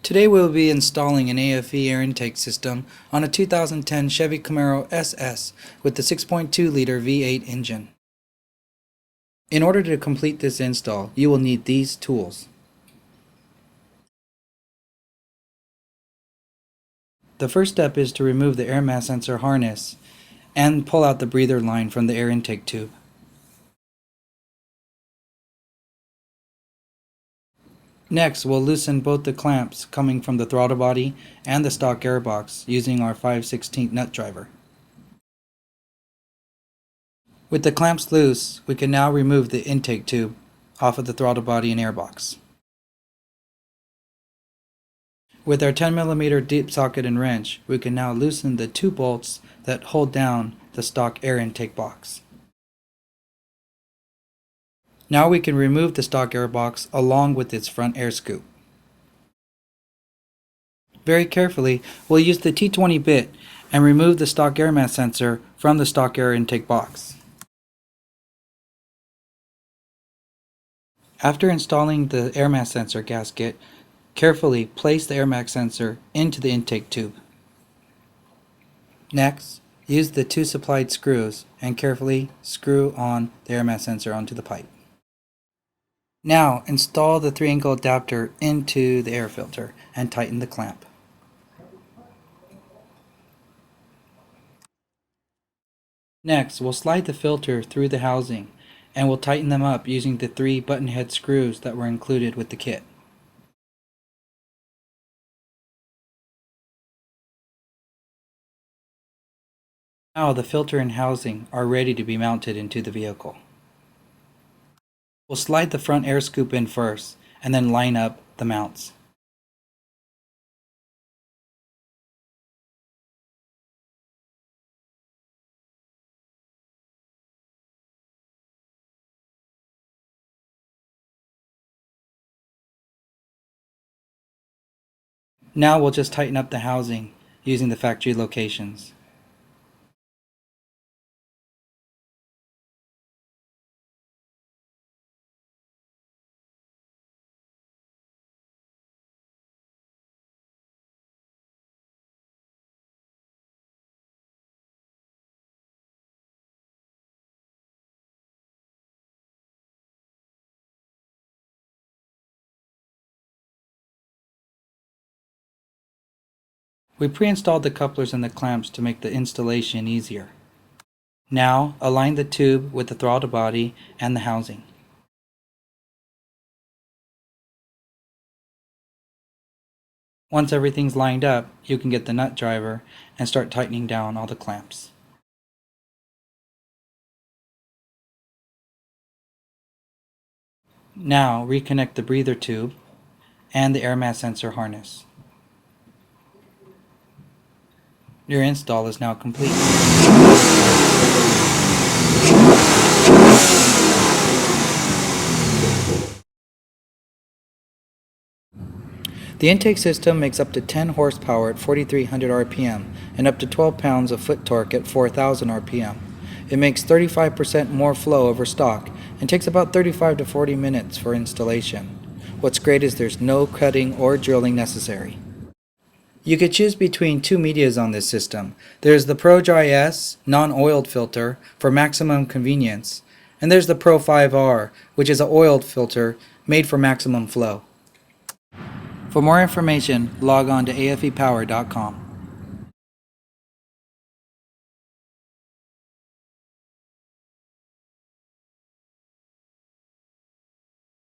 Today we will be installing an aFe air intake system on a 2010 Chevy Camaro SS with the 6.2-liter V8 engine. In order to complete this install, you will need these tools. The first step is to remove the air mass sensor harness and pull out the breather line from the air intake tube. Next, we'll loosen both the clamps coming from the throttle body and the stock airbox using our 5/16 nut driver. With the clamps loose, we can now remove the intake tube off of the throttle body and airbox. With our 10mm deep socket and wrench, we can now loosen the two bolts that hold down the stock air intake box. Now we can remove the stock air box along with its front air scoop. Very carefully, we'll use the T20 bit and remove the stock air mass sensor from the stock air intake box. After installing the air mass sensor gasket, carefully place the air mass sensor into the intake tube. Next, use the two supplied screws and carefully screw on the air mass sensor onto the pipe. Now install the 3-angle adapter into the air filter and tighten the clamp. Next, we'll slide the filter through the housing and we'll tighten them up using the 3 button head screws that were included with the kit. Now the filter and housing are ready to be mounted into the vehicle. We'll slide the front air scoop in first and then line up the mounts. Now we'll just tighten up the housing using the factory locations. We pre-installed the couplers and the clamps to make the installation easier. Now, align the tube with the throttle body and the housing. Once everything's lined up, you can get the nut driver and start tightening down all the clamps. Now, reconnect the breather tube and the air mass sensor harness. Your install is now complete. The intake system makes up to 10 horsepower at 4,300 RPM and up to 12 pounds of foot torque at 4,000 RPM. It makes 35% more flow over stock and takes about 35 to 40 minutes for installation. What's great is there's no cutting or drilling necessary. You could choose between two medias on this system. There's the Pro Dry S non-oiled filter for maximum convenience, and there's the Pro 5R, which is an oiled filter made for maximum flow. For more information, log on to afepower.com.